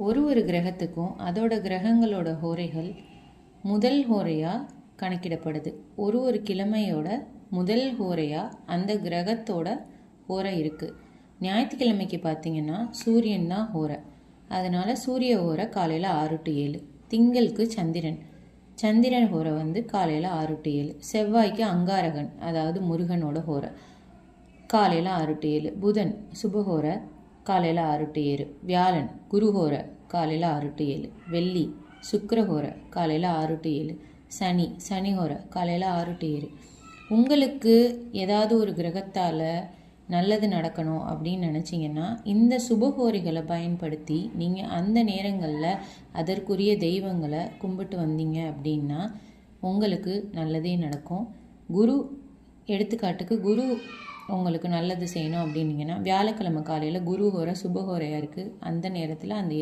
ஒரு கிரகத்துக்கும் அதோட கிரகங்களோட ஹோரைகள் முதல் ஹோரையாக கணக்கிடப்படுது. ஒரு கிழமையோட முதல் ஹோரையாக அந்த கிரகத்தோட ஹோரை இருக்குது. ஞாயிற்றுக்கிழமைக்கு பார்த்திங்கன்னா சூரியன் தான் ஹோரை, அதனால் சூரிய ஹோரை காலையில் 6 to 7. திங்களுக்கு சந்திரன் ஹோரை காலையில் 6 to 7. செவ்வாய்க்கு அங்காரகன் அதாவது முருகனோட ஹோரை காலையில் 6 to 7. புதன் சுபஹோரை காலையில் 6 to 7. வியாழன் குருஹோரை காலையில் 6 to 7. வெள்ளி சுக்கிரஹோரை காலையில் 6 to 7. சனிஹோரை காலையில் 6 to 7. உங்களுக்கு ஏதாவது ஒரு கிரகத்தால் நல்லது நடக்கணும் அப்படின்னு நினச்சிங்கன்னா இந்த சுபஹோரைகளை பயன்படுத்தி நீங்கள் அந்த நேரங்களில் அதற்குரிய தெய்வங்களை கும்பிட்டு வந்தீங்க அப்படின்னா உங்களுக்கு நல்லதே நடக்கும். எடுத்துக்காட்டுக்கு குரு உங்களுக்கு நல்லது செய்யணும் அப்படின்னீங்கன்னா வியாழக்கிழமை காலையில் குரு ஹோரை சுபஹோரையாக இருக்குது. அந்த நேரத்தில் அந்த